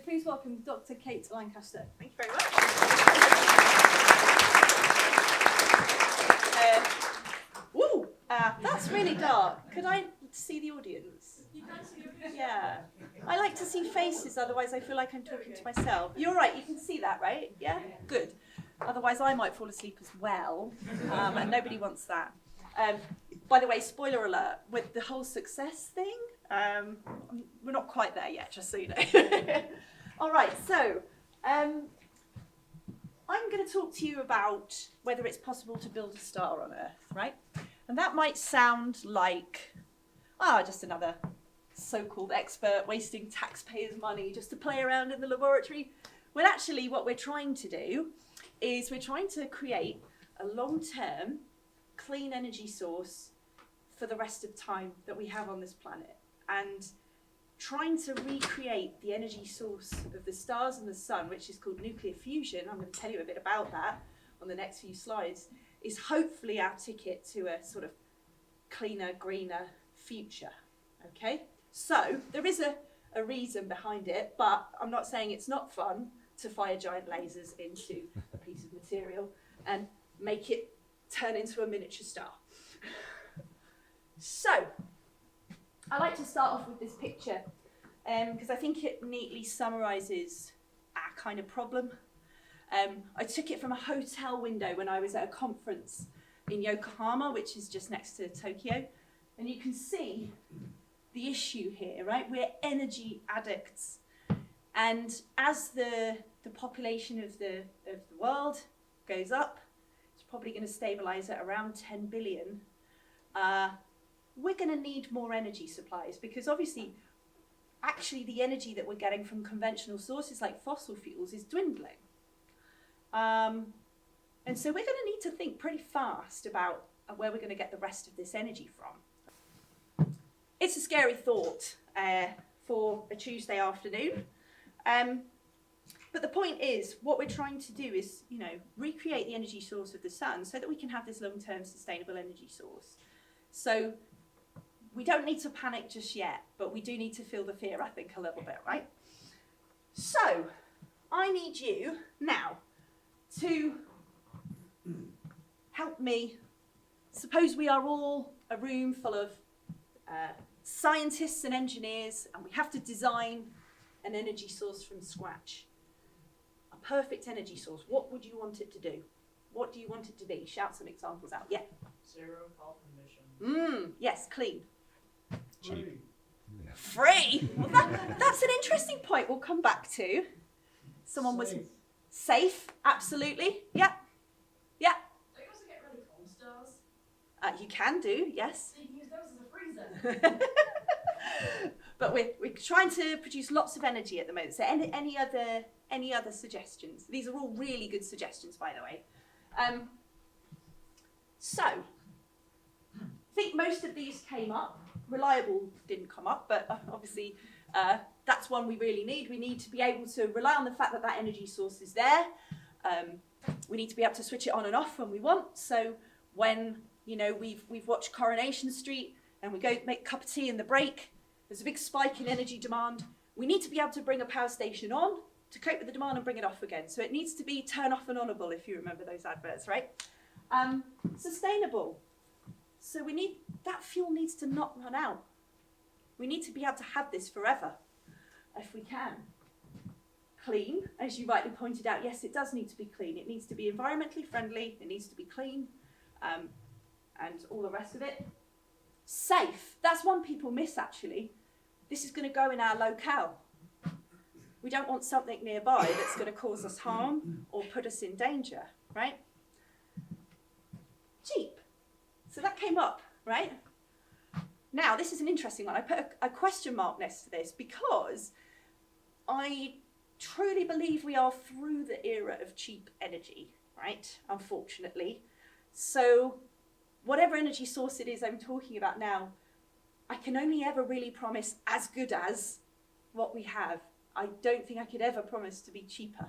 please welcome Dr. Kate Lancaster. Thank you very much. That's really dark. Could I see the audience? You can see the audience. Yeah. I like to see faces, otherwise I feel like I'm talking to myself. You're right, you can see that, right? Yeah? Good. Otherwise I might fall asleep as well, and nobody wants that. By the way, spoiler alert, with the whole success thing, we're not quite there yet, just so you know. All right, so I'm going to talk to you about whether it's possible to build a star on Earth, right? And that might sound like, just another so-called expert wasting taxpayers' money just to play around in the laboratory. Well, actually, what we're trying to do is we're trying to create a long-term clean energy source for the rest of time that we have on this planet, and trying to recreate the energy source of the stars and the sun, which is called nuclear fusion. I'm going to tell you a bit about that on the next few slides, is hopefully our ticket to a sort of cleaner, greener future. Okay, so there is a reason behind it, but I'm not saying it's not fun to fire giant lasers into a piece of material and make it turn into a miniature star. So I like to start off with this picture because I think it neatly summarises our kind of problem. I took it from a hotel window when I was at a conference in Yokohama, which is just next to Tokyo. And you can see the issue here, right? We're energy addicts. And as the population of the world goes up, it's probably going to stabilise at around 10 billion. We're going to need more energy supplies because obviously, actually the energy that we're getting from conventional sources like fossil fuels is dwindling. And so we're going to need to think pretty fast about where we're going to get the rest of this energy from. It's a scary thought for a Tuesday afternoon. But the point is, what we're trying to do is, recreate the energy source of the sun so that we can have this long-term sustainable energy source. So we don't need to panic just yet, but we do need to feel the fear, I think, a little bit, right? So I need you now to help me. Suppose we are all a room full of scientists and engineers, and we have to design an energy source from scratch. A perfect energy source. What would you want it to do? What do you want it to be? Shout some examples out. Yeah. Zero carbon emissions. Yes, clean. Free. Free? Well, that's an interesting point we'll come back to. Someone was safe, absolutely. Yeah. Yeah. Don't you also get really cold stars? You can do, yes. So you can use those as a freezer. But we're trying to produce lots of energy at the moment. So any other suggestions? These are all really good suggestions, by the way. So I think most of these came up. Reliable didn't come up, but obviously that's one we really need. We need to be able to rely on the fact that that energy source is there. We need to be able to switch it on and off when we want. So when we've watched Coronation Street and we go make a cup of tea in the break, there's a big spike in energy demand. We need to be able to bring a power station on to cope with the demand and bring it off again. So it needs to be turn off and onable, if you remember those adverts, right? Sustainable. So that fuel needs to not run out. We need to be able to have this forever, if we can. Clean, as you rightly pointed out, yes, it does need to be clean. It needs to be environmentally friendly, it needs to be clean, and all the rest of it. Safe, that's one people miss actually. This is going to go in our locale. We don't want something nearby that's going to cause us harm or put us in danger, right? Cheap. So that came up, right? Now, this is an interesting one. I put a question mark next to this because I truly believe we are through the era of cheap energy, right? Unfortunately. So whatever energy source it is I'm talking about now, I can only ever really promise as good as what we have. I don't think I could ever promise to be cheaper.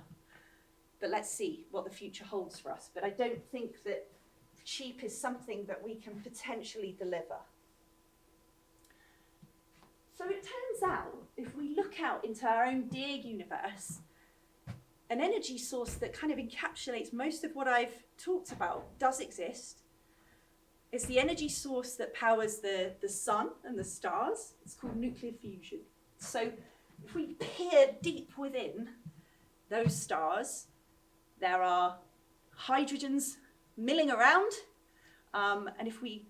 But let's see what the future holds for us. But I don't think that cheap is something that we can potentially deliver. So it turns out if we look out into our own dear universe, an energy source that kind of encapsulates most of what I've talked about does exist. It's the energy source that powers the sun and the stars. It's called nuclear fusion. So if we peer deep within those stars, there are hydrogens milling around, and if we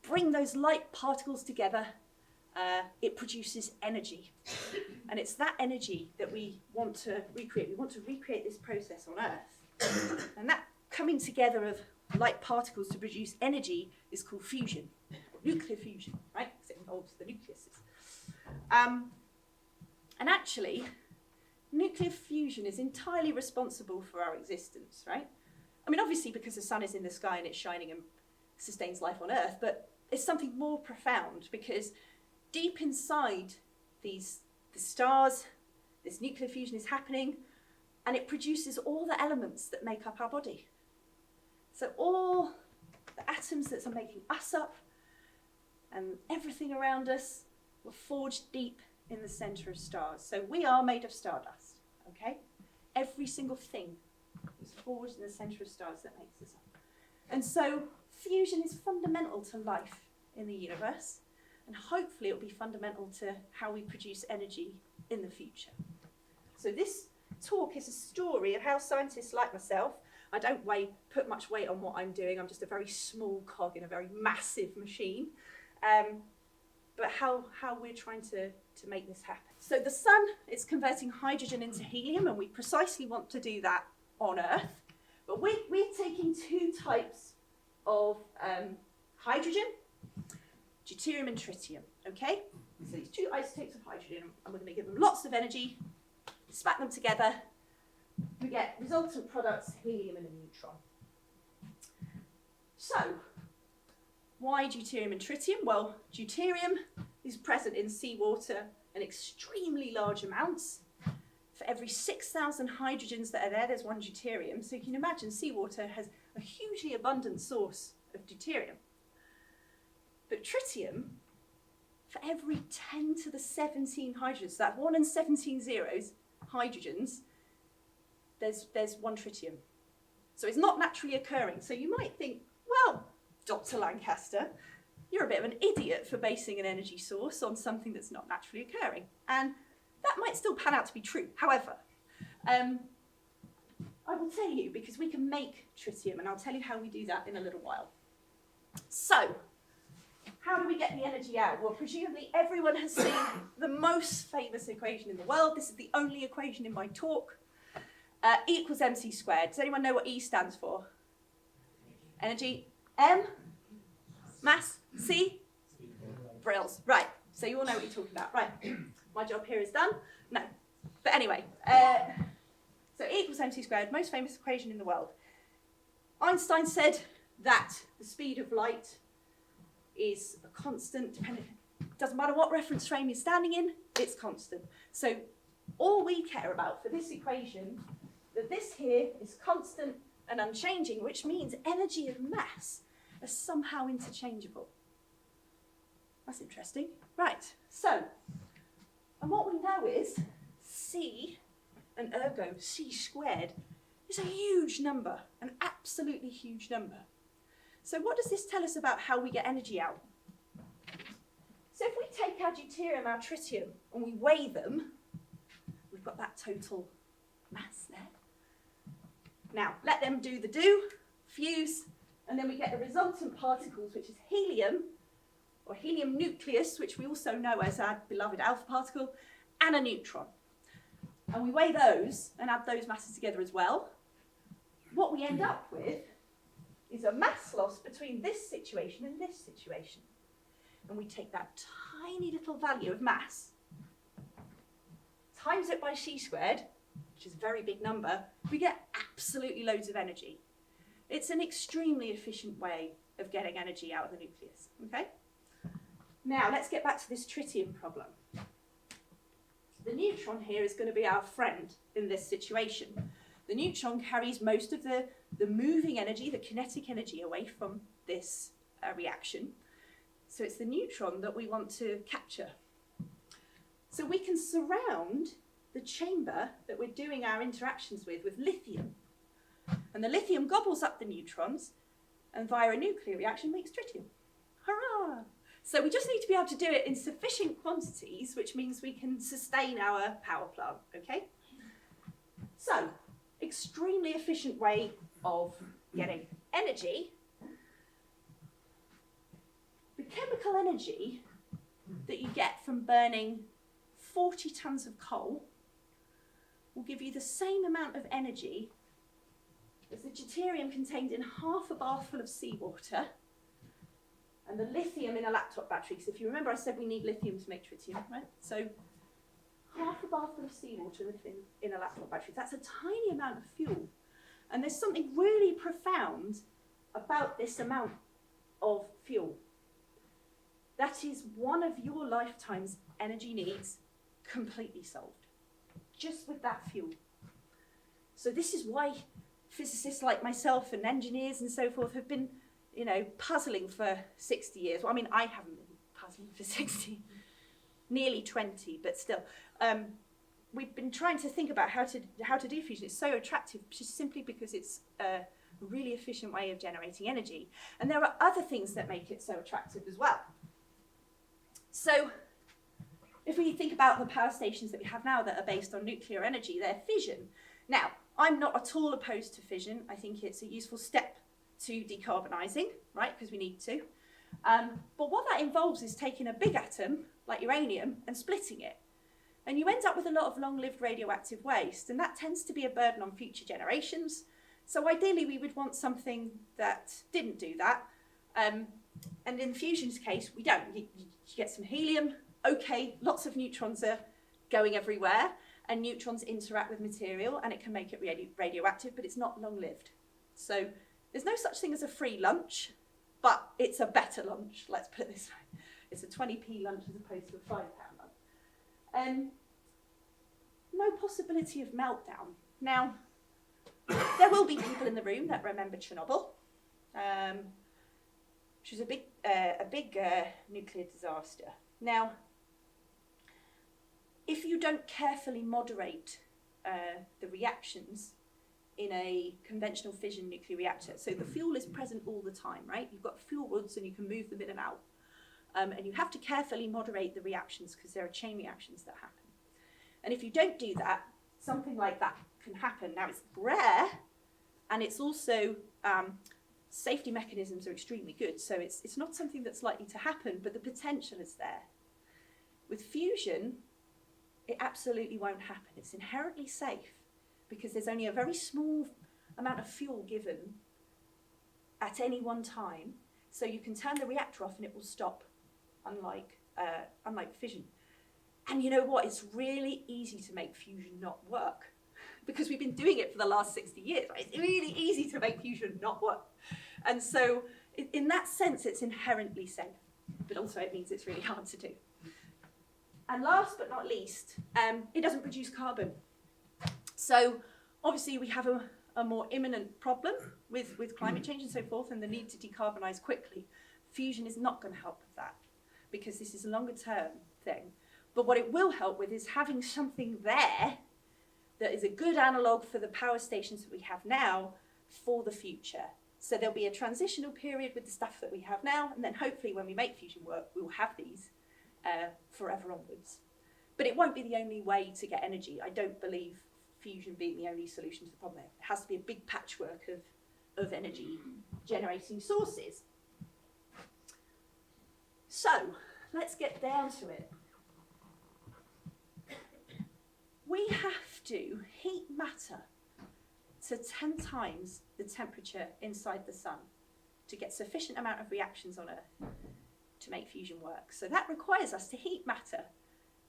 bring those light particles together, it produces energy. And it's that energy that we want to recreate. We want to recreate this process on Earth. And that coming together of light particles to produce energy is called fusion, nuclear fusion, right? Because it involves the nucleuses. And actually, nuclear fusion is entirely responsible for our existence, right? I mean, obviously because the sun is in the sky and it's shining and sustains life on Earth, but it's something more profound because deep inside the stars, this nuclear fusion is happening, and it produces all the elements that make up our body. So all the atoms that are making us up and everything around us were forged deep in the centre of stars. So we are made of stardust, okay? Every single thing is forged in the centre of stars that makes us up. And so fusion is fundamental to life in the universe, and hopefully it'll be fundamental to how we produce energy in the future. So this talk is a story of how scientists like myself, I don't put much weight on what I'm doing, I'm just a very small cog in a very massive machine, but how we're trying to make this happen. So the sun is converting hydrogen into helium, and we precisely want to do that on Earth, but we're taking two types of hydrogen, deuterium and tritium, okay? So these two isotopes of hydrogen, and we're going to give them lots of energy, spat them together, we get resultant products, helium and a neutron. So, why deuterium and tritium? Well, deuterium is present in seawater in extremely large amounts. For every 6,000 hydrogens that are there, there's one deuterium. So you can imagine seawater has a hugely abundant source of deuterium. But tritium, for every 10 to the 17 hydrogens, so that's 1 and 17 zeros, hydrogens, there's one tritium. So it's not naturally occurring. So you might think, well, Dr. Lancaster, you're a bit of an idiot for basing an energy source on something that's not naturally occurring. And that might still pan out to be true. However, I will tell you, because we can make tritium, and I'll tell you how we do that in a little while. So, how do we get the energy out? Well, presumably everyone has seen the most famous equation in the world. This is the only equation in my talk. E equals mc squared. Does anyone know what E stands for? Energy. M? Mass. C? Brills. Right. So you all know what you're talking about. Right. My job here is done. No. But anyway. So E equals mc squared, most famous equation in the world. Einstein said that the speed of light is a constant, doesn't matter what reference frame you're standing in, it's constant. So all we care about for this equation, that this here is constant and unchanging, which means energy and mass are somehow interchangeable. That's interesting. Right, so, and what we know is C, and ergo C squared, is a huge number, an absolutely huge number. So what does this tell us about how we get energy out? So if we take our deuterium, our tritium, and we weigh them, we've got that total mass there. Now, let them do the do, fuse, and then we get the resultant particles, which is helium, or helium nucleus, which we also know as our beloved alpha particle, and a neutron. And we weigh those and add those masses together as well. What we end up with is a mass loss between this situation and this situation. And we take that tiny little value of mass, times it by c squared, which is a very big number, we get absolutely loads of energy. It's an extremely efficient way of getting energy out of the nucleus, okay? Now, let's get back to this tritium problem. The neutron here is going to be our friend in this situation. The neutron carries most of the moving energy, the kinetic energy away from this reaction. So it's the neutron that we want to capture. So we can surround the chamber that we're doing our interactions with lithium. And the lithium gobbles up the neutrons and via a nuclear reaction makes tritium. Hurrah! So we just need to be able to do it in sufficient quantities, which means we can sustain our power plant, okay? So, extremely efficient way of getting energy. The chemical energy that you get from burning 40 tons of coal will give you the same amount of energy as the deuterium contained in half a bath full of seawater and the lithium in a laptop battery. So if you remember, I said we need lithium to make tritium, right? So half a bath full of seawater in a laptop battery. That's a tiny amount of fuel. And there's something really profound about this amount of fuel. That is one of your lifetime's energy needs completely solved, just with that fuel. So this is why physicists like myself and engineers and so forth have been, puzzling for 60 years. Well, I mean, I haven't been puzzling for 60, nearly 20, but still. We've been trying to think about how to do fusion. It's so attractive just simply because it's a really efficient way of generating energy. And there are other things that make it so attractive as well. So if we think about the power stations that we have now that are based on nuclear energy, they're fission. Now, I'm not at all opposed to fission. I think it's a useful step to decarbonising, right, because we need to. But what that involves is taking a big atom, like uranium, and splitting it. And you end up with a lot of long-lived radioactive waste, and that tends to be a burden on future generations. So ideally, we would want something that didn't do that. And in fusion's case, we don't. You get some helium. Okay, lots of neutrons are going everywhere, and neutrons interact with material, and it can make it radioactive, but it's not long-lived. So there's no such thing as a free lunch, but it's a better lunch, let's put it this way. It's a 20p lunch as opposed to a £5 lunch. No possibility of meltdown. Now, there will be people in the room that remember Chernobyl, which was a big nuclear disaster. Now, if you don't carefully moderate the reactions in a conventional fission nuclear reactor, so the fuel is present all the time, right? You've got fuel rods and you can move them in and out. And you have to carefully moderate the reactions because there are chain reactions that happen. And if you don't do that, something like that can happen. Now, it's rare, and it's also safety mechanisms are extremely good, so it's not something that's likely to happen, but the potential is there. With fusion, it absolutely won't happen. It's inherently safe because there's only a very small amount of fuel given at any one time, so you can turn the reactor off and it will stop, unlike fission. And you know what? It's really easy to make fusion not work because we've been doing it for the last 60 years. Right? It's really easy to make fusion not work. And so in that sense, it's inherently safe, but also it means it's really hard to do. And last but not least, it doesn't produce carbon. So obviously we have a more imminent problem with climate change and so forth and the need to decarbonise quickly. Fusion is not going to help with that because this is a longer term thing. But what it will help with is having something there that is a good analogue for the power stations that we have now for the future. So there'll be a transitional period with the stuff that we have now, and then hopefully when we make fusion work, we will have these forever onwards. But it won't be the only way to get energy. I don't believe fusion being the only solution to the problem. It has to be a big patchwork of energy generating sources. So let's get down to it. We have to heat matter to 10 times the temperature inside the sun to get sufficient amount of reactions on Earth to make fusion work. So that requires us to heat matter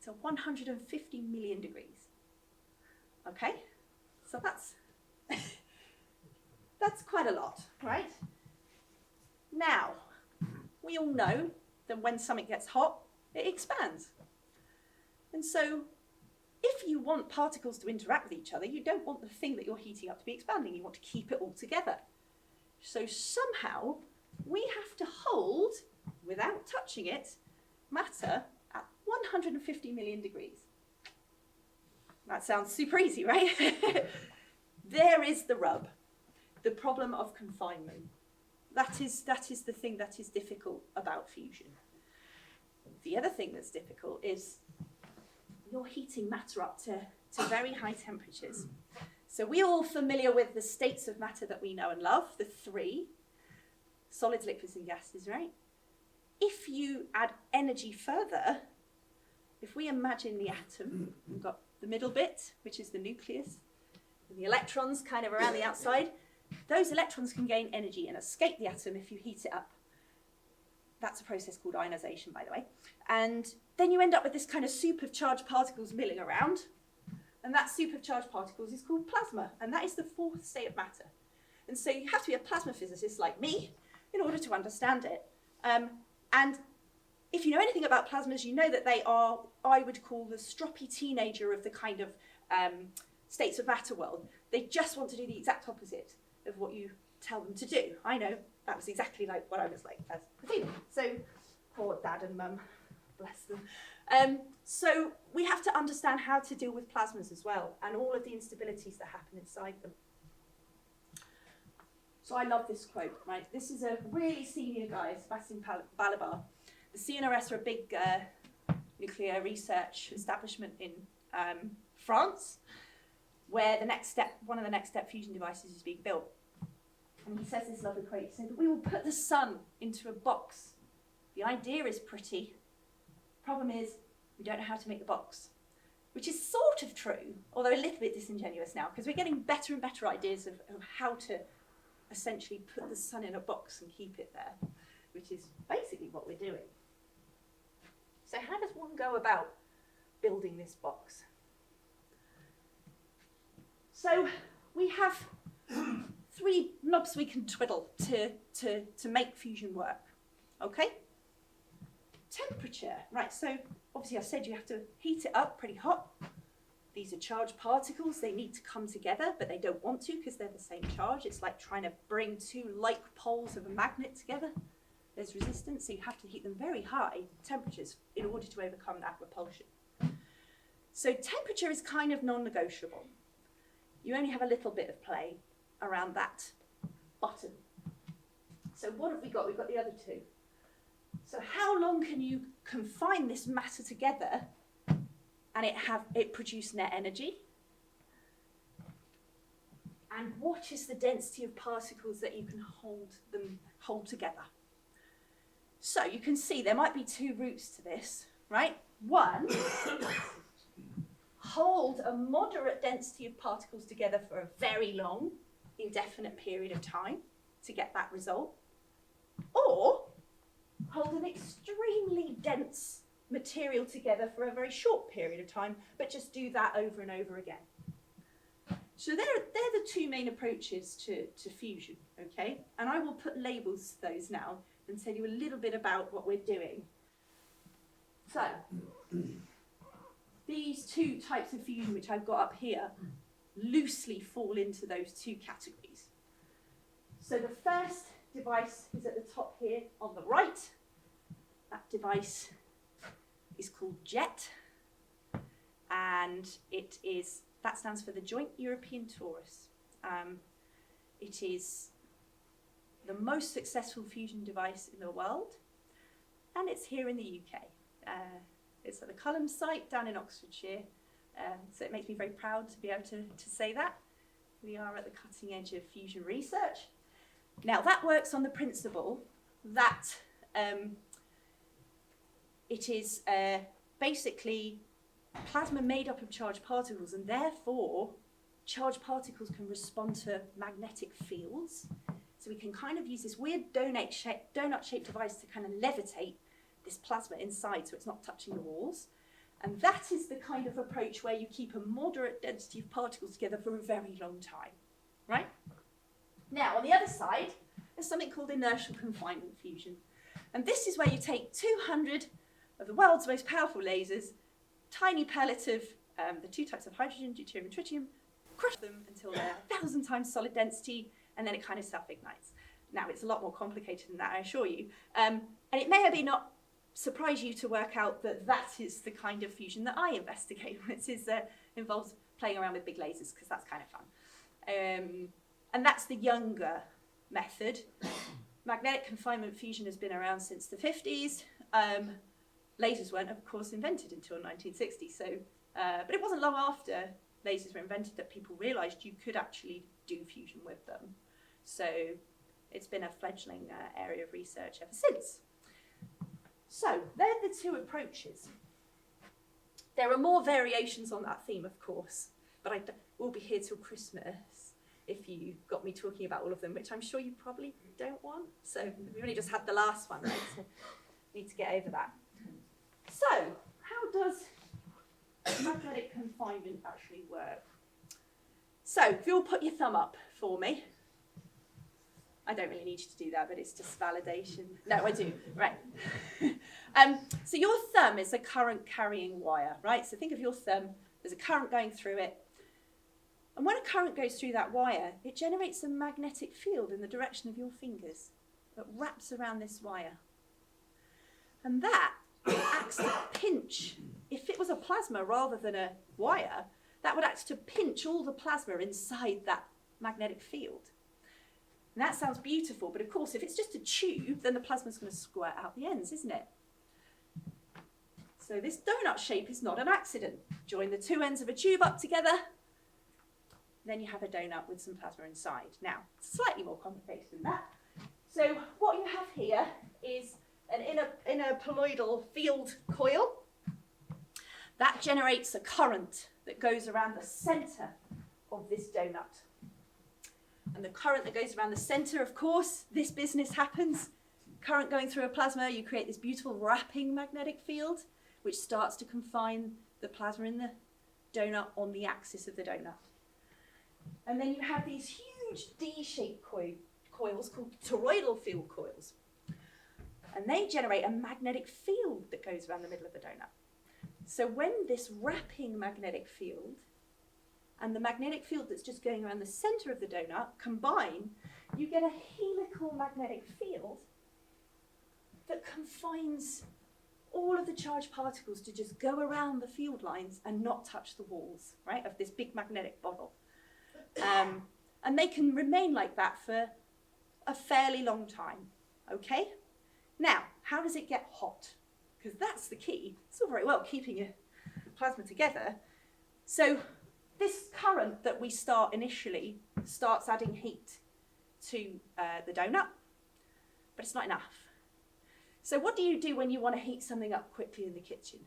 to 150 million degrees. Okay? So that's quite a lot, right? Now, we all know that when something gets hot, it expands. And so if you want particles to interact with each other, you don't want the thing that you're heating up to be expanding. You want to keep it all together. So somehow we have to hold, without touching it, matter at 150 million degrees. That sounds super easy, right? There is the rub, the problem of confinement. That is the thing that is difficult about fusion. The other thing that's difficult is you're heating matter up to very high temperatures. So we're all familiar with the states of matter that we know and love, the three, solids, liquids, and gases, right? If you add energy further, if we imagine the atom, we've got the middle bit, which is the nucleus, and the electrons kind of around the outside, those electrons can gain energy and escape the atom if you heat it up. That's a process called ionization, by the way. And then you end up with this kind of soup of charged particles milling around. And that soup of charged particles is called plasma. And that is the fourth state of matter. And so you have to be a plasma physicist like me in order to understand it. And if you know anything about plasmas, you know that they are, I would call the stroppy teenager of the kind of states of matter world. They just want to do the exact opposite of what you tell them to do. I know, that was exactly like what I was like as a teenager. So, poor dad and mum, bless them. So we have to understand how to deal with plasmas as well, and all of the instabilities that happen inside them. So I love this quote, right? This is a really senior guy, Sebastian Balibar. The CNRS are a big nuclear research establishment in France, where one of the next step fusion devices is being built. And he says this lovely quote, he said, "We will put the sun into a box. The idea is pretty. Problem is, we don't know how to make the box." Which is sort of true, although a little bit disingenuous now, because we're getting better and better ideas of how to essentially put the sun in a box and keep it there, which is basically what we're doing. So how does one go about building this box? So we have three knobs we can twiddle to make fusion work, okay? Temperature, right, so obviously I said you have to heat it up pretty hot. These are charged particles, they need to come together, but they don't want to because they're the same charge. It's like trying to bring two like poles of a magnet together. There's resistance, so you have to heat them very high temperatures in order to overcome that repulsion. So temperature is kind of non-negotiable. You only have a little bit of play around that button. So what have we got? We've got the other two. So how long can you confine this matter together and it produce net energy? And what is the density of particles that you can hold together? So you can see there might be two routes to this, right? One, hold a moderate density of particles together for a very long, indefinite period of time to get that result. Or hold an extremely dense material together for a very short period of time, but just do that over and over again. So they're the two main approaches to fusion, okay? And I will put labels to those now and tell you a little bit about what we're doing. So, these two types of fusion which I've got up here loosely fall into those two categories. So the first device is at the top here on the right. That device is called JET, and that stands for the Joint European Torus. It is the most successful fusion device in the world, and it's here in the UK. It's at the Culham site down in Oxfordshire, so it makes me very proud to be able to say that. We are at the cutting edge of fusion research. Now that works on the principle that it is basically plasma made up of charged particles, and therefore charged particles can respond to magnetic fields. So we can kind of use this weird donut-shaped device to kind of levitate this plasma inside so it's not touching the walls. And that is the kind of approach where you keep a moderate density of particles together for a very long time, right? Now, on the other side, there's something called inertial confinement fusion. And this is where you take 200 of the world's most powerful lasers, tiny pellet of the two types of hydrogen, deuterium and tritium, crush them until they're 1,000 times solid density, and then it kind of self-ignites. Now, it's a lot more complicated than that, I assure you. And it may or may not surprise you to work out that that is the kind of fusion that I investigate, which involves playing around with big lasers, because that's kind of fun. And that's the younger method. Magnetic confinement fusion has been around since the 50s. Lasers weren't, of course, invented until 1960. So, but it wasn't long after lasers were invented that people realised you could actually do fusion with them. So it's been a fledgling area of research ever since. So they're the two approaches. There are more variations on that theme, of course, but we'll be here till Christmas if you got me talking about all of them, which I'm sure you probably don't want. So we've only just had the last one, right? So need to get over that. So how does magnetic confinement actually work? So if you'll put your thumb up for me. I don't really need you to do that, but it's just validation. No, I do. Right. So your thumb is a current carrying wire, right? So think of your thumb, there's a current going through it. And when a current goes through that wire, it generates a magnetic field in the direction of your fingers that wraps around this wire. And that acts to pinch. If it was a plasma rather than a wire, that would act to pinch all the plasma inside that magnetic field. And that sounds beautiful, but of course, if it's just a tube, then the plasma's going to squirt out the ends, isn't it? So this donut shape is not an accident. Join the two ends of a tube up together, then you have a donut with some plasma inside. Now, it's slightly more complicated than that. So what you have here is an inner poloidal field coil. That generates a current that goes around the centre of this donut. And the current that goes around the centre, of course, this business happens. Current going through a plasma, you create this beautiful wrapping magnetic field, which starts to confine the plasma in the donut on the axis of the donut. And then you have these huge D-shaped coils called toroidal field coils. And they generate a magnetic field that goes around the middle of the donut. So when this wrapping magnetic field and the magnetic field that's just going around the centre of the donut combine, you get a helical magnetic field that confines all of the charged particles to just go around the field lines and not touch the walls, right, of this big magnetic bottle. And they can remain like that for a fairly long time, okay? Now, how does it get hot? Because that's the key. It's all very well keeping your plasma together. So this current that we start initially starts adding heat to the donut, but it's not enough. So what do you do when you want to heat something up quickly in the kitchen?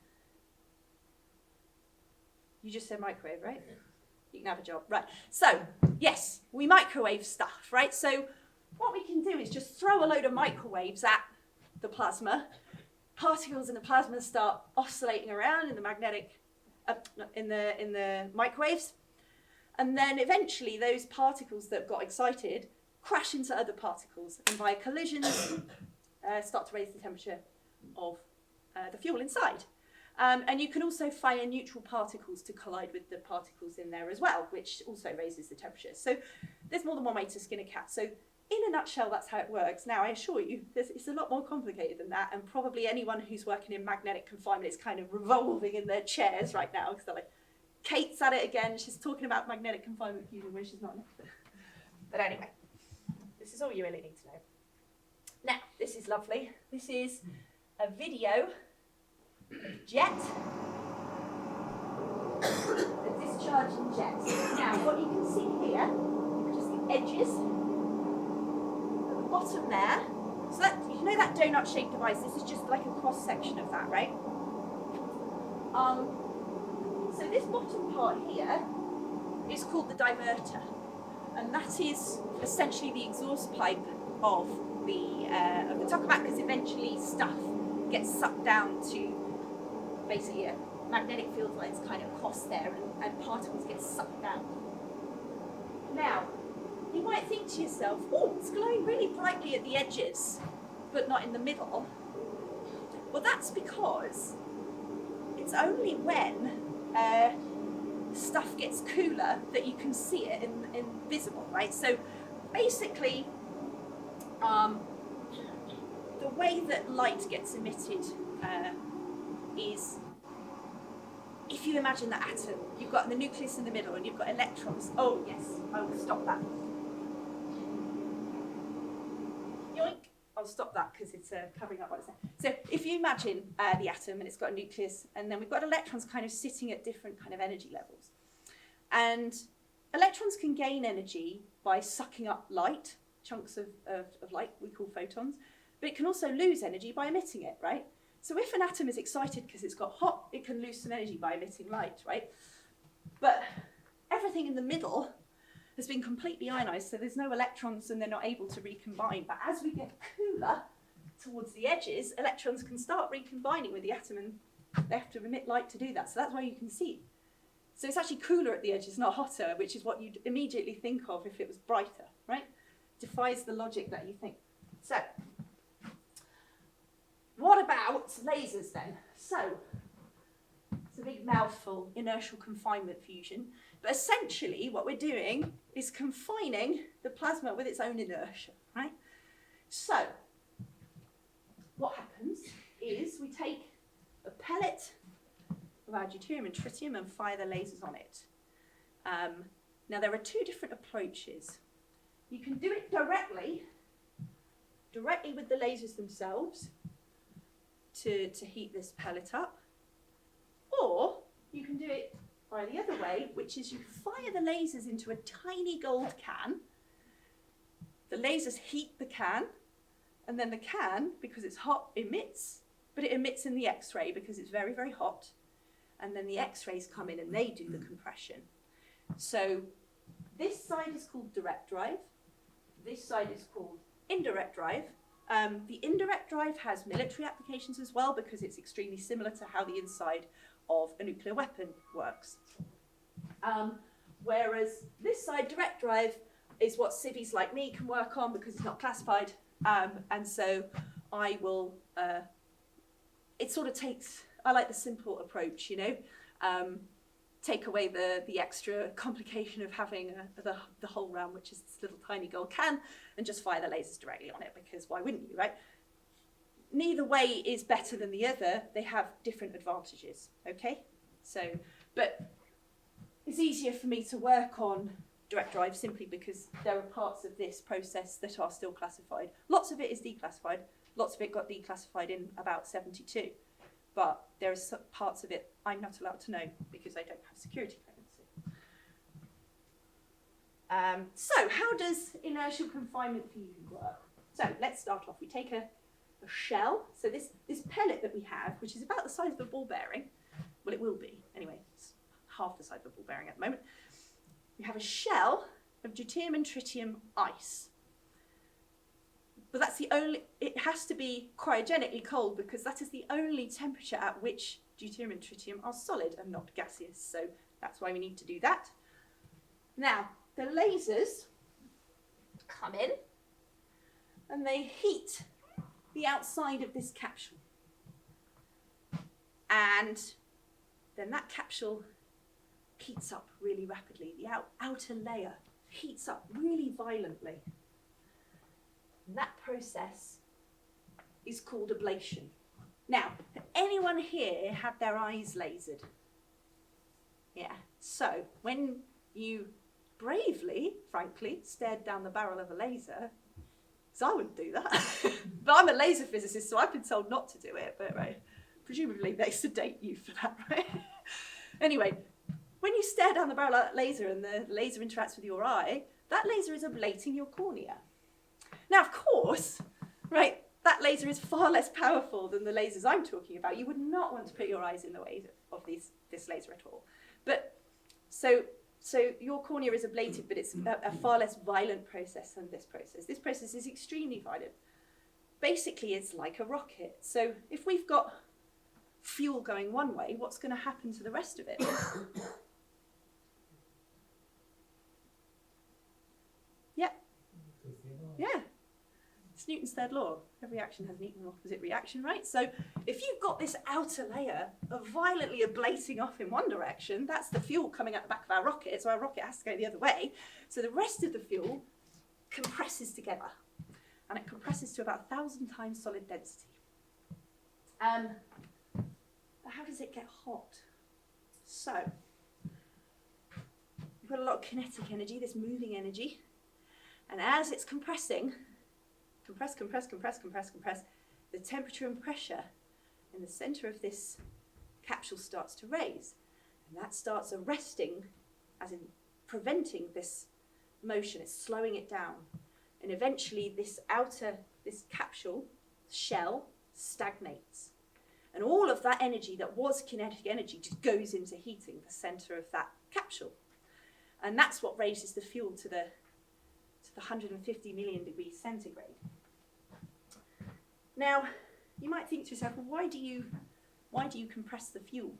You just said microwave, right? You can have a job, right? So, yes, we microwave stuff, right? So what we can do is just throw a load of microwaves at the plasma. Particles in the plasma start oscillating around in the magnetic, in the microwaves, and then eventually those particles that got excited crash into other particles, and via collisions start to raise the temperature of the fuel inside. And you can also fire neutral particles to collide with the particles in there as well, which also raises the temperature. So there's more than one way to skin a cat. So in a nutshell, that's how it works. Now, I assure you, it's a lot more complicated than that, and probably anyone who's working in magnetic confinement is kind of revolving in their chairs right now, because they're like, Kate's at it again, she's talking about magnetic confinement fusion when she's not an expert. But anyway, this is all you really need to know. Now, this is lovely. This is a video of jet, the discharging jets. Now, what you can see here, just the edges, at the bottom there. So that, you know that donut-shaped device, this is just like a cross-section of that, right? So this bottom part here is called the diverter, and that is essentially the exhaust pipe of the tokamak, because eventually stuff gets sucked down to basically magnetic field lines kind of cross there, and particles get sucked down. Now, you might think to yourself, oh, it's glowing really brightly at the edges, but not in the middle. Well, that's because it's only when stuff gets cooler that you can see it in visible, right? So basically, the way that light gets emitted is, if you imagine that atom, you've got the nucleus in the middle and you've got electrons. Oh yes, I will stop that. Yoink! I'll stop that because it's covering up what it's saying. So if you imagine the atom and it's got a nucleus, and then we've got electrons kind of sitting at different kind of energy levels. And electrons can gain energy by sucking up light, chunks of light we call photons, but it can also lose energy by emitting it, right? So if an atom is excited because it's got hot, it can lose some energy by emitting light, right? But everything in the middle has been completely ionized, so there's no electrons and they're not able to recombine. But as we get cooler towards the edges, electrons can start recombining with the atom, and they have to emit light to do that. So that's why you can see. So it's actually cooler at the edges, not hotter, which is what you'd immediately think of if it was brighter, right? Defies the logic that you think. So, what about lasers then? So, it's a big mouthful, inertial confinement fusion. But essentially, what we're doing is confining the plasma with its own inertia, right? So, what happens is we take a pellet of our deuterium and tritium and fire the lasers on it. Now, there are two different approaches. You can do it directly with the lasers themselves to heat this pellet up, or you can do it by the other way, which is you fire the lasers into a tiny gold can, the lasers heat the can, and then the can, because it's hot, emits, but it emits in the X-ray because it's very, very hot, and then the X-rays come in and they do the compression. So this side is called direct drive, this side is called indirect drive. The indirect drive has military applications as well because it's extremely similar to how the inside of a nuclear weapon works. Whereas this side, direct drive, is what civvies like me can work on because it's not classified. And so I will, it sort of takes, I like the simple approach, you know, take away the extra complication of having the whole round, which is this little tiny gold can, and just fire the lasers directly on it, because why wouldn't you, right? Neither way is better than the other. They have different advantages, okay? So, but it's easier for me to work on direct drive simply because there are parts of this process that are still classified. Lots of it is declassified. Lots of it got declassified in about 72. But there are some parts of it I'm not allowed to know because I don't have security clearance. So how does inertial confinement fusion work? So let's start off. We take a shell. So this pellet that we have, which is about the size of a ball bearing, well, it will be. Anyway, it's half the size of a ball bearing at the moment. We have a shell of deuterium and tritium ice. But that's the only, it has to be cryogenically cold because that is the only temperature at which deuterium and tritium are solid and not gaseous. So that's why we need to do that. Now, the lasers come in and they heat the outside of this capsule. And then that capsule heats up really rapidly. The outer layer heats up really violently. And that process is called ablation. Now, anyone here had their eyes lasered? Yeah. So when you bravely, frankly, stared down the barrel of a laser, because I wouldn't do that. But I'm a laser physicist, so I've been told not to do it. But right, presumably they sedate you for that, right? Anyway, when you stare down the barrel of that laser and the laser interacts with your eye, that laser is ablating your cornea. Now, of course, right, that laser is far less powerful than the lasers I'm talking about. You would not want to put your eyes in the way of this laser at all. But so your cornea is ablated, but it's a far less violent process than this process. This process is extremely violent. Basically, it's like a rocket. So if we've got fuel going one way, what's going to happen to the rest of it? Yeah. Yeah. It's Newton's third law. Every action has an equal and opposite reaction, right? So if you've got this outer layer of violently ablating off in one direction, that's the fuel coming out the back of our rocket, so our rocket has to go the other way. So the rest of the fuel compresses together, and it compresses to about 1,000 times solid density. But how does it get hot? So, we've got a lot of kinetic energy, this moving energy, and as it's compressing, compress, the temperature and pressure in the centre of this capsule starts to raise, and that starts arresting, as in preventing this motion. It's slowing it down, and eventually this capsule shell stagnates, and all of that energy that was kinetic energy just goes into heating the centre of that capsule, and that's what raises the fuel to the 150 million degrees centigrade. Now, you might think to yourself, well, why do you compress the fuel?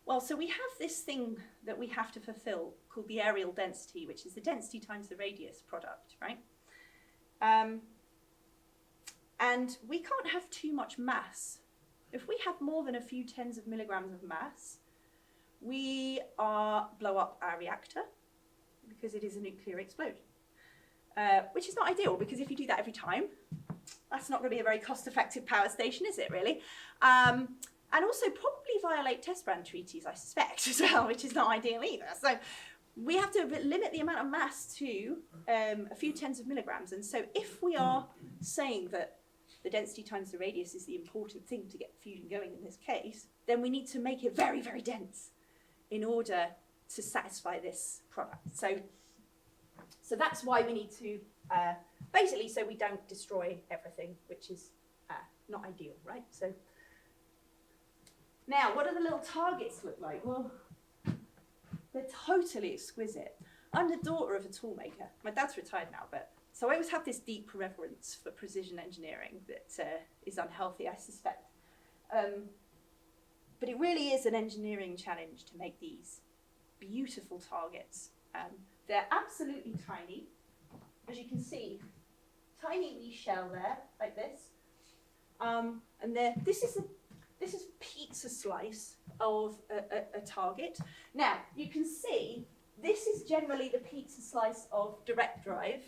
Well, so we have this thing that we have to fulfill called the areal density, which is the density times the radius product, right? And we can't have too much mass. If we have more than a few tens of milligrams of mass, we blow up our reactor because it is a nuclear explosion, which is not ideal, because if you do that every time, that's not going to be a very cost-effective power station, is it really? And also probably violate test ban treaties, I suspect, as well, which is not ideal either. So we have to limit the amount of mass to a few tens of milligrams. And so if we are saying that the density times the radius is the important thing to get fusion going in this case, then we need to make it very, very dense in order to satisfy this product. So that's why we need to, basically, so we don't destroy everything, which is not ideal, right? So now, what do the little targets look like? Well, they're totally exquisite. I'm the daughter of a tool maker. My dad's retired now, but so I always have this deep reverence for precision engineering that is unhealthy, I suspect. But it really is an engineering challenge to make these beautiful targets. They're absolutely tiny. As you can see, tiny wee shell there, like this. And this is a pizza slice of a target. Now, you can see this is generally the pizza slice of direct drive.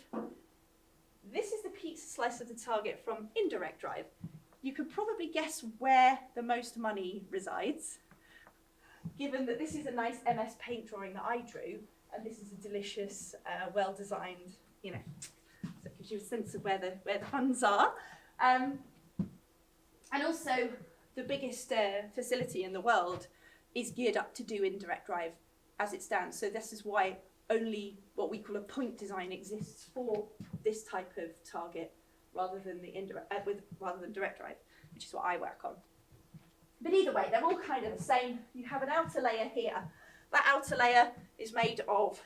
This is the pizza slice of the target from indirect drive. You could probably guess where the most money resides, given that this is a nice MS Paint drawing that I drew, and this is a delicious, well-designed, so it gives you a sense of where the funds are. And also, the biggest facility in the world is geared up to do indirect drive as it stands. So this is why only what we call a point design exists for this type of target, rather than rather than direct drive, which is what I work on. But either way, they're all kind of the same. You have an outer layer here. That outer layer is made of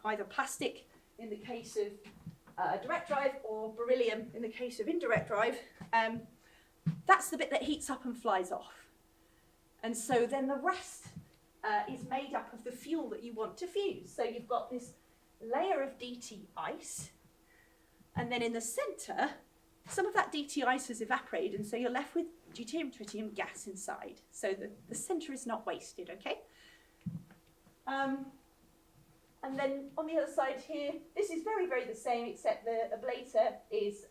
either plastic in the case of direct drive, or beryllium in the case of indirect drive. That's the bit that heats up and flies off. And so then the rest is made up of the fuel that you want to fuse. So you've got this layer of DT ice, and then in the centre, some of that DT ice has evaporated, and so you're left with deuterium, tritium gas inside. So the centre is not wasted, okay? And then on the other side here, this is very, very the same, except the ablator is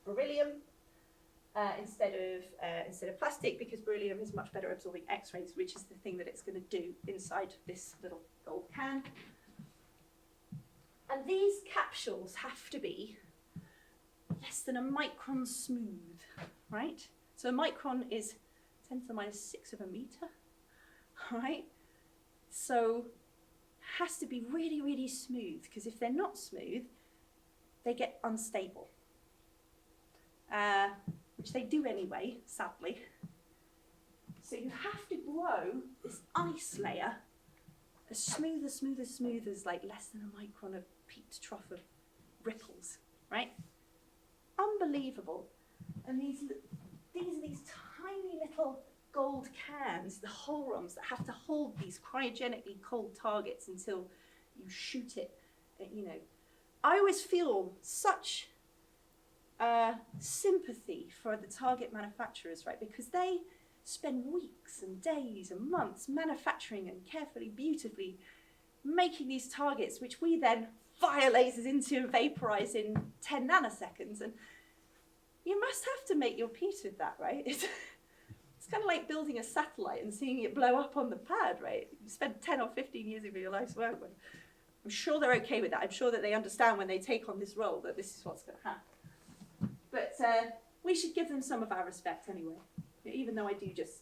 beryllium instead of plastic, because beryllium is much better absorbing X-rays, which is the thing that it's going to do inside this little gold can. And these capsules have to be less than a micron smooth, right? So a micron is 10 to the minus 6 of a meter, right? So it has to be really, really smooth, because if they're not smooth, they get unstable, which they do anyway, sadly. So you have to blow this ice layer as smooth as like less than a micron of peaked trough of ripples, right? Unbelievable. And these are these tiny little gold cans, the holrums, that have to hold these cryogenically cold targets until you shoot it. I always feel such sympathy for the target manufacturers, right? Because they spend weeks and days and months manufacturing and carefully, beautifully making these targets, which we then fire lasers into and vaporize in 10 nanoseconds. And you must have to make your peace with that, right? It's kind of like building a satellite and seeing it blow up on the pad, right? You spend 10 or 15 years of your life's work with. I'm sure they're okay with that. I'm sure that they understand when they take on this role that this is what's going to happen. But we should give them some of our respect anyway, even though I do just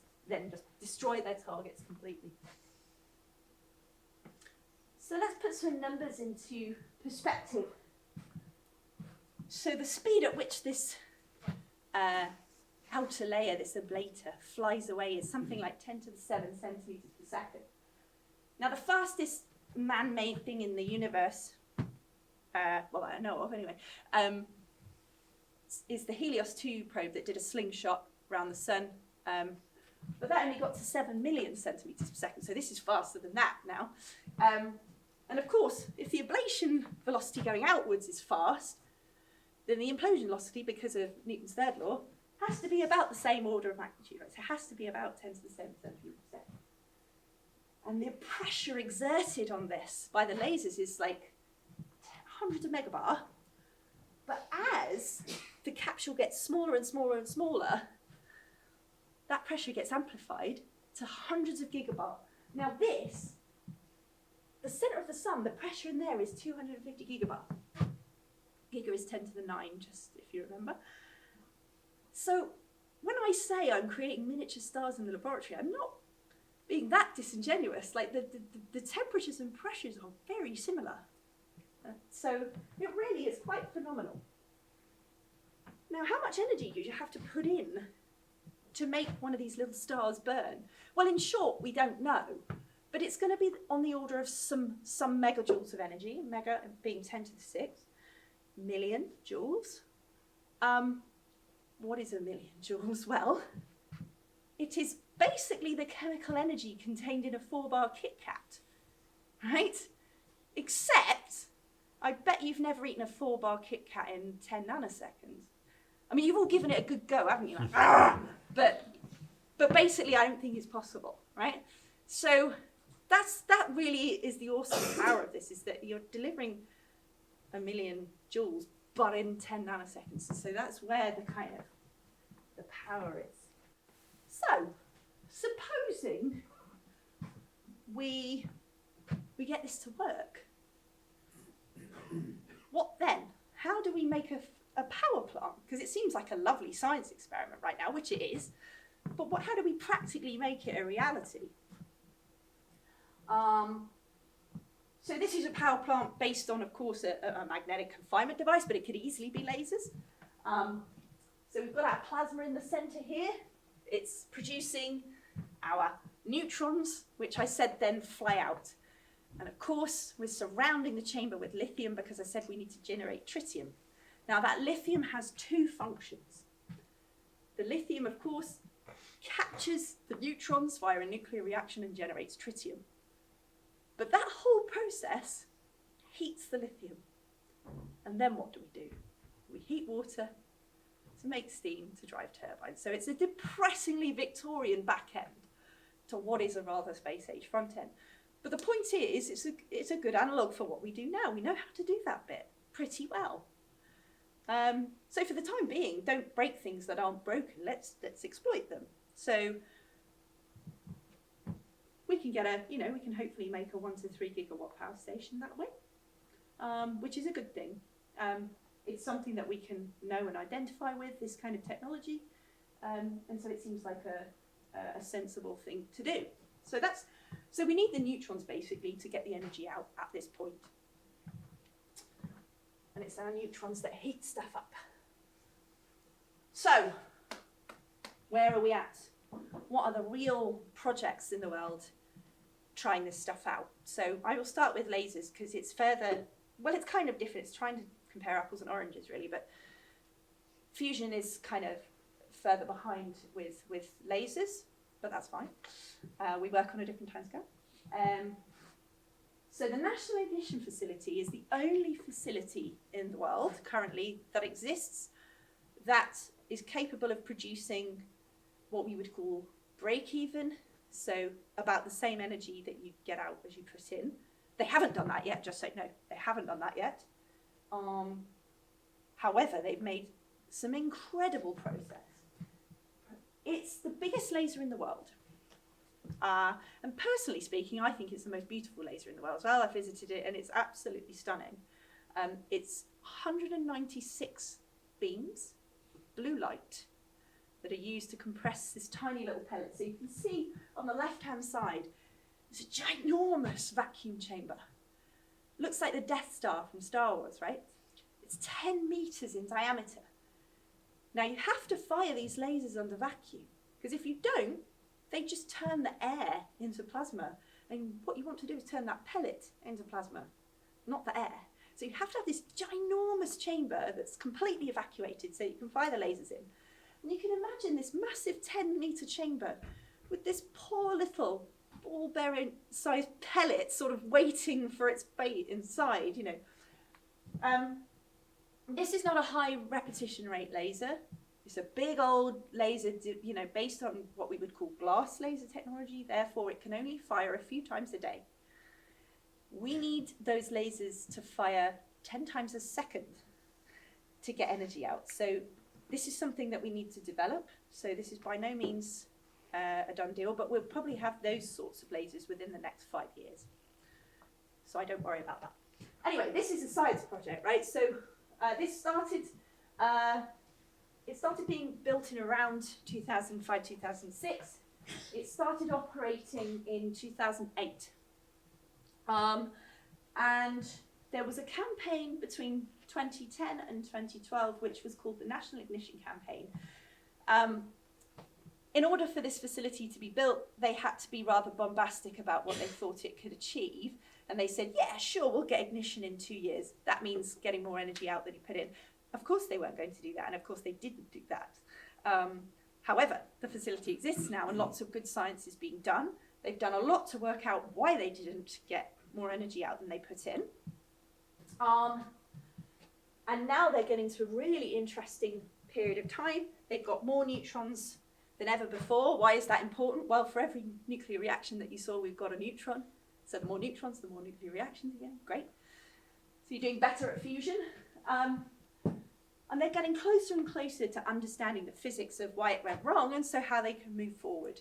destroy their targets completely. So let's put some numbers into perspective. So the speed at which this outer layer, this ablator, flies away is something like 10 to the 7 centimeters per second. Now the fastest man-made thing in the universe, well that I know of anyway, is the Helios 2 probe that did a slingshot around the sun. But that only got to 7 million centimeters per second, so this is faster than that now. And of course, if the ablation velocity going outwards is fast, then the implosion velocity, because of Newton's third law, has to be about the same order of magnitude, right? So it has to be about 10 to the 7 centimeters per second. And the pressure exerted on this by the lasers is like hundreds of megabar. But as the capsule gets smaller and smaller and smaller, that pressure gets amplified to hundreds of gigabar. Now this, the center of the sun, the pressure in there is 250 gigabar. Giga is 10 to the 9, just if you remember. So when I say I'm creating miniature stars in the laboratory, I'm not being that disingenuous. Like the temperatures and pressures are very similar. So it really is quite phenomenal. Now, how much energy do you have to put in to make one of these little stars burn? Well, in short, we don't know. But it's going to be on the order of some megajoules of energy, mega being 10 to the 6 million joules. What is a million joules? Well, it is basically the chemical energy contained in a 4-bar Kit Kat, right? Except, I bet you've never eaten a 4-bar Kit Kat in 10 nanoseconds. I mean, you've all given it a good go, haven't you? Like, but basically, I don't think it's possible, right? So that really is the awesome power of this, is that you're delivering a million joules, but in 10 nanoseconds. So that's where the kind of the power is. So, supposing we get this to work, what then? How do we make a power plant? Because it seems like a lovely science experiment right now, which it is, but how do we practically make it a reality? So this is a power plant based on, of course, a magnetic confinement device, but it could easily be lasers. So we've got our plasma in the center here. It's producing our neutrons, which I said then fly out. And of course, we're surrounding the chamber with lithium because I said we need to generate tritium. Now that lithium has 2 functions. The lithium, of course, captures the neutrons via a nuclear reaction and generates tritium. But that whole process heats the lithium. And then what do? We heat water to make steam to drive turbines. So it's a depressingly Victorian back end to what is a rather space age front end. But the point is, it's a good analogue for what we do now. We know how to do that bit pretty well. So for the time being, don't break things that aren't broken. Let's exploit them. So we can get we can hopefully make a 1 to 3 gigawatt power station that way, which is a good thing. It's something that we can know and identify with, this kind of technology, and so it seems like a sensible thing to do. So we need the neutrons basically to get the energy out at this point. And it's our neutrons that heat stuff up. So, where are we at? What are the real projects in the world trying this stuff out? So I will start with lasers because it's it's kind of different. It's trying to compare apples and oranges really, but fusion is kind of further behind with lasers, but that's fine. We work on a different timescale. So the National Ignition Facility is the only facility in the world currently that exists that is capable of producing what we would call break-even, so about the same energy that you get out as you put in. They haven't done that yet, just so you know. They haven't done that yet. However, they've made some incredible process. It's the biggest laser in the world. And personally speaking, I think it's the most beautiful laser in the world as well. I visited it and it's absolutely stunning. It's 196 beams of blue light that are used to compress this tiny little pellet. So you can see on the left-hand side, there's a ginormous vacuum chamber. Looks like the Death Star from Star Wars, right? It's 10 meters in diameter. Now you have to fire these lasers under vacuum, because if you don't, they just turn the air into plasma. And what you want to do is turn that pellet into plasma, not the air. So you have to have this ginormous chamber that's completely evacuated so you can fire the lasers in. And you can imagine this massive 10-meter chamber with this poor little ball-bearing sized pellet sort of waiting for its fate inside, you know. This is not a high repetition rate laser. It's a big old laser, you know, based on what we would call glass laser technology. Therefore, it can only fire a few times a day. We need those lasers to fire 10 times a second to get energy out. So this is something that we need to develop. So this is by no means a done deal, but we'll probably have those sorts of lasers within the next 5 years. So I don't worry about that. Anyway, this is a science project, right? So this started, it started being built in around 2005, 2006. It started operating in 2008. And there was a campaign between 2010 and 2012, which was called the National Ignition Campaign. In order for this facility to be built, they had to be rather bombastic about what they thought it could achieve. And they said, yeah, sure, we'll get ignition in 2 years. That means getting more energy out than you put in. Of course they weren't going to do that, and of course they didn't do that. However, the facility exists now, and lots of good science is being done. They've done a lot to work out why they didn't get more energy out than they put in. And now they're getting to a really interesting period of time. They've got more neutrons than ever before. Why is that important? Well, for every nuclear reaction that you saw, we've got a neutron. So the more neutrons, the more nuclear reactions again. Great. So you're doing better at fusion. And they're getting closer and closer to understanding the physics of why it went wrong, and so how they can move forward.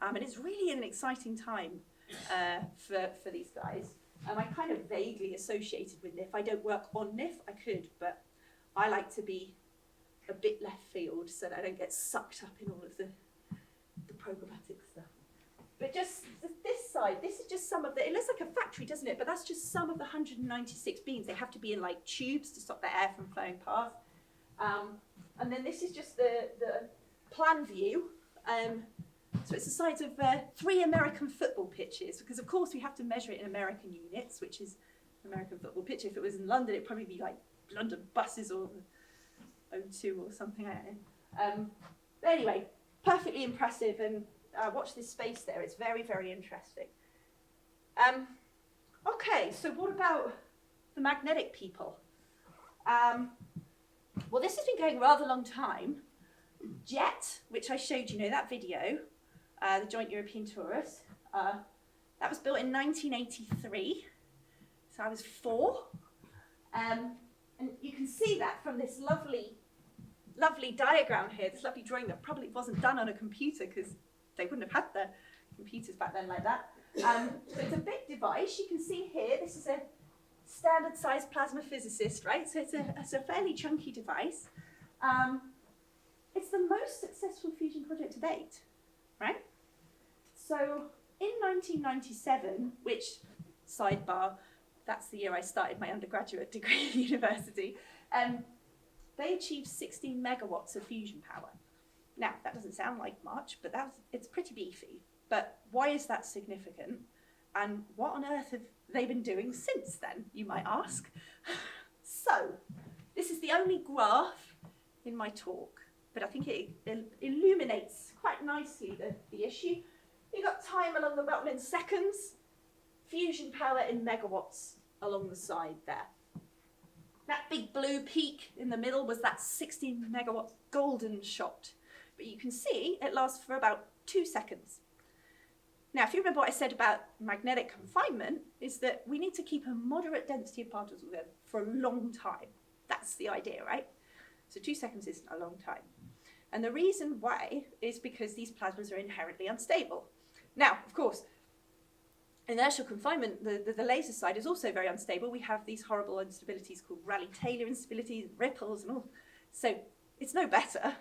And it's really an exciting time for these guys. I'm kind of vaguely associated with NIF. I don't work on NIF, I could, but I like to be a bit left field so that I don't get sucked up in all of the programmatic stuff. But just this side, this is just some of the, it looks like a factory, doesn't it? But that's just some of the 196 beams. They have to be in like tubes to stop the air from flowing past. And then this is just the plan view. So it's the size of 3 American football pitches, because of course we have to measure it in American units, which is an American football pitch. If it was in London, it'd probably be like London buses or O2 or something like that. But anyway, perfectly impressive, and watch this space there. It's very, very interesting. Okay, so what about the magnetic people? Well, this has been going a rather long time. JET, which I showed you, that video, the Joint European Torus, that was built in 1983, so I was 4. And you can see that from this lovely diagram here, this lovely drawing that probably wasn't done on a computer because they wouldn't have had the computers back then like that. So it's a big device. You can see here, this is a standard size plasma physicist, right? So it's a fairly chunky device. It's the most successful fusion project to date, right? So in 1997, which, sidebar, that's the year I started my undergraduate degree at university, they achieved 16 megawatts of fusion power. Now, that doesn't sound like much, but it's pretty beefy. But why is that significant? And what on earth have they been doing since then, you might ask? So, this is the only graph in my talk, but I think it illuminates quite nicely the issue. You've got time along the bottom in seconds, fusion power in megawatts along the side there. That big blue peak in the middle was that 16 megawatt golden shot. But you can see it lasts for about 2 seconds. Now, if you remember what I said about magnetic confinement, is that we need to keep a moderate density of particles there for a long time. That's the idea, right? So 2 seconds isn't a long time. And the reason why is because these plasmas are inherently unstable. Now, of course, inertial confinement, the laser side, is also very unstable. We have these horrible instabilities called Rayleigh-Taylor instabilities, ripples and all. So it's no better,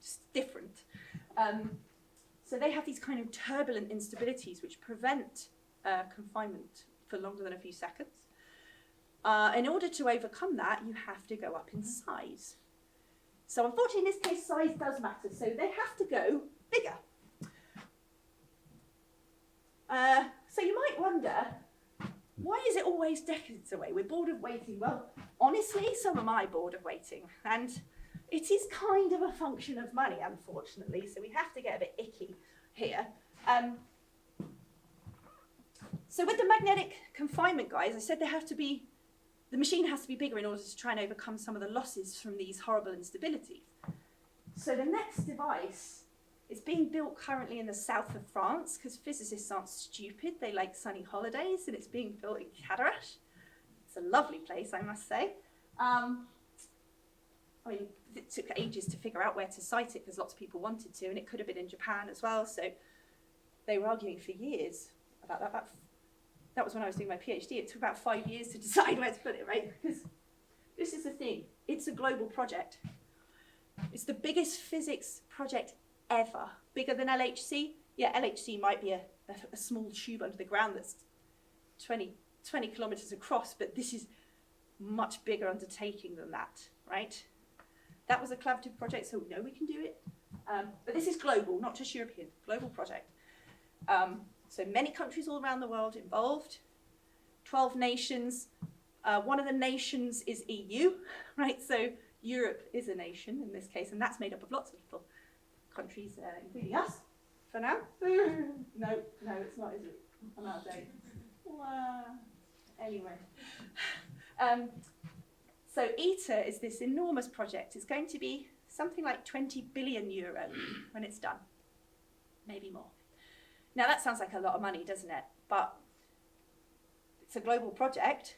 just different. So they have these kind of turbulent instabilities which prevent confinement for longer than a few seconds. In order to overcome that, you have to go up in size. So unfortunately, in this case, size does matter. So they have to go bigger. So you might wonder, why is it always decades away? We're bored of waiting. Well, honestly, so am I bored of waiting. And it is kind of a function of money, unfortunately. So we have to get a bit icky here. So with the magnetic confinement, guys, I said the machine has to be bigger in order to try and overcome some of the losses from these horrible instabilities. So the next device is being built currently in the south of France, because physicists aren't stupid, they like sunny holidays, and it's being built in Cadarache. It's a lovely place, I must say. I mean, it took ages to figure out where to site it, because lots of people wanted to, and it could have been in Japan as well, so they were arguing for years about that. That was when I was doing my PhD. It took about 5 years to decide where to put it, right? Because this is the thing. It's a global project. It's the biggest physics project ever. Bigger than LHC? Yeah, LHC might be a small tube under the ground that's 20 kilometers across, but this is much bigger undertaking than that, right? That was a collaborative project, so we know we can do it. But this is global, not just European, global project. So many countries all around the world involved, 12 nations. One of the nations is EU, right? So Europe is a nation in this case, and that's made up of lots of little countries, including us, for now. No, it's not, is it? I'm out of date. Anyway. So ITER is this enormous project. It's going to be something like 20 billion euro when it's done, maybe more. Now that sounds like a lot of money, doesn't it? But it's a global project.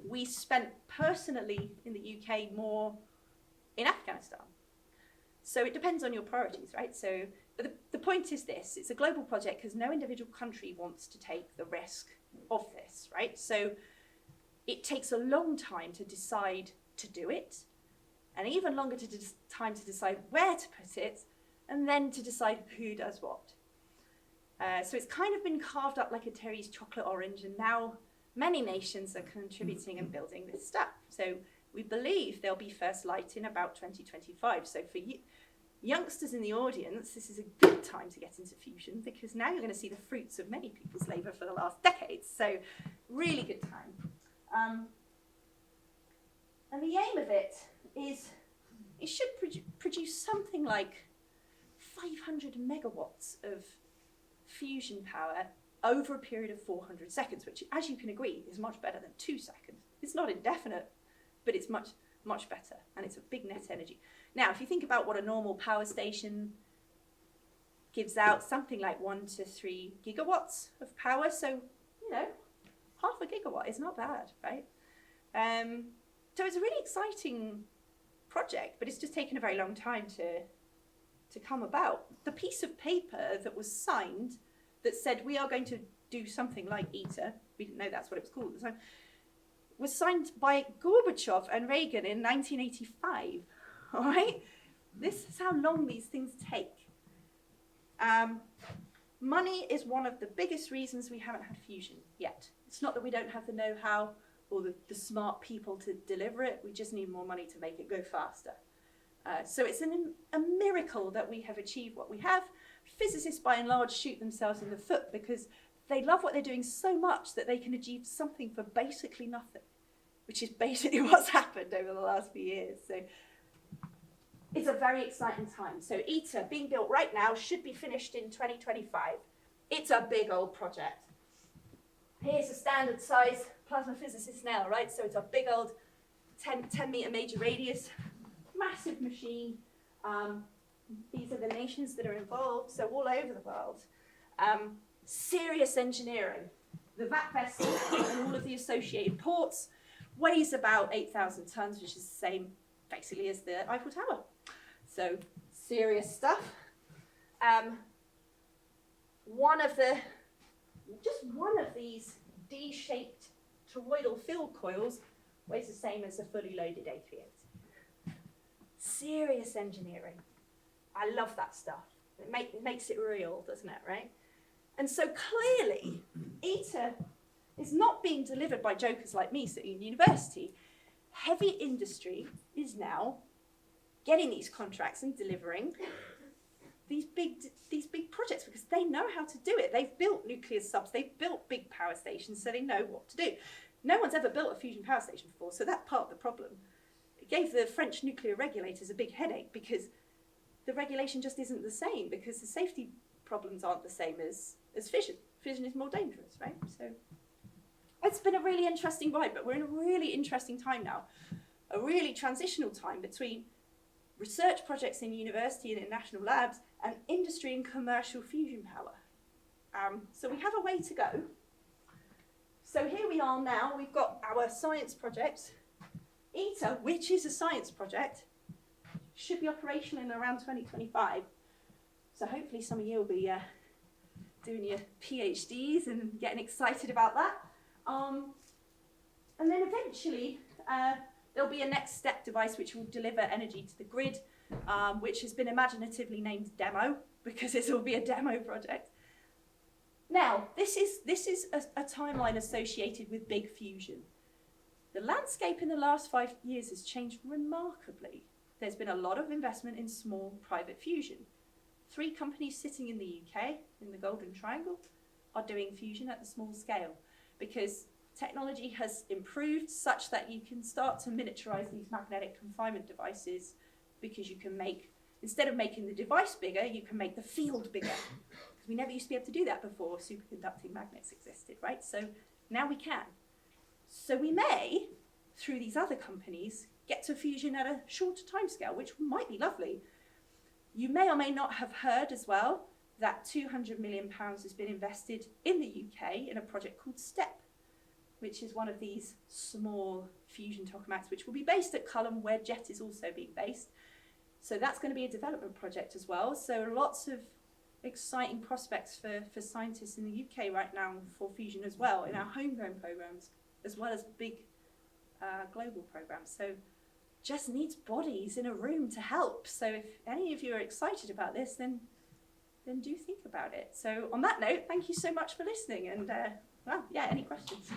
We spent personally in the UK more in Afghanistan. So it depends on your priorities, right? So but the point is this, it's a global project because no individual country wants to take the risk of this, right? So it takes a long time to decide to do it, and even longer time to decide where to put it, and then to decide who does what. So it's kind of been carved up like a Terry's chocolate orange, and now many nations are contributing and building this stuff. So we believe there'll be first light in about 2025. So for you, youngsters in the audience, this is a good time to get into fusion, because now you're going to see the fruits of many people's labour for the last decades. So really good time. And the aim of it is it should produce something like 500 megawatts of fusion power over a period of 400 seconds, which, as you can agree, is much better than 2 seconds. It's not indefinite, but it's much, much better, and it's a big net energy. Now, if you think about what a normal power station gives out, something like 1 to 3 gigawatts of power, so, you know, half a gigawatt is not bad, right? So it's a really exciting project, but it's just taken a very long time to come about. The piece of paper that was signed that said we are going to do something like ITER, we didn't know that's what it was called at the time, was signed by Gorbachev and Reagan in 1985, all right? This is how long these things take. Money is one of the biggest reasons we haven't had fusion yet. It's not that we don't have the know-how or the smart people to deliver it, we just need more money to make it go faster. So it's a miracle that we have achieved what we have. Physicists, by and large, shoot themselves in the foot because they love what they're doing so much that they can achieve something for basically nothing, which is basically what's happened over the last few years. So it's a very exciting time. So ITER, being built right now, should be finished in 2025. It's a big old project. Here's a standard size plasma physicist now, right? So it's a big old 10 meter major radius, massive machine. These are the nations that are involved, so all over the world. Serious engineering. The vat vessel and all of the associated ports weighs about 8,000 tons, which is the same basically is the Eiffel Tower. So serious stuff. One of these D-shaped toroidal field coils weighs the same as a fully loaded A38. Serious engineering. I love that stuff. It makes it real, doesn't it, right? And so clearly, ITER is not being delivered by jokers like me sitting in university. Heavy industry is now getting these contracts and delivering these big projects because they know how to do it. They've built nuclear subs, they've built big power stations, so they know what to do. No one's ever built a fusion power station before, so that's part of the problem. It gave the French nuclear regulators a big headache because the regulation just isn't the same, because the safety problems aren't the same as fission. Fission is more dangerous, right? So it's been a really interesting ride, but we're in a really interesting time now, a really transitional time between research projects in university and in national labs and industry and commercial fusion power. So we have a way to go. So here we are now, we've got our science project. ITER, which is a science project, should be operational in around 2025. So hopefully some of you will be doing your PhDs and getting excited about that. And then eventually there'll be a next step device which will deliver energy to the grid, which has been imaginatively named Demo, because it will be a demo project. Now, this is a timeline associated with big fusion. The landscape in the last 5 years has changed remarkably. There's been a lot of investment in small private fusion. 3 companies sitting in the UK, in the Golden Triangle, are doing fusion at the small scale because technology has improved such that you can start to miniaturize these magnetic confinement devices, because you can make, instead of making the device bigger, you can make the field bigger. Because we never used to be able to do that before superconducting magnets existed, right? So now we can. So we may, through these other companies, get to fusion at a shorter timescale, which might be lovely. You may or may not have heard as well that £200 million has been invested in the UK in a project called STEP, which is one of these small fusion tokamaks, which will be based at Culham, where JET is also being based. So that's going to be a development project as well. So lots of exciting prospects for scientists in the UK right now for fusion as well, in our homegrown programs, as well as big global programs. So just needs bodies in a room to help. So if any of you are excited about this, then do think about it. So on that note, thank you so much for listening, and well, yeah, any questions?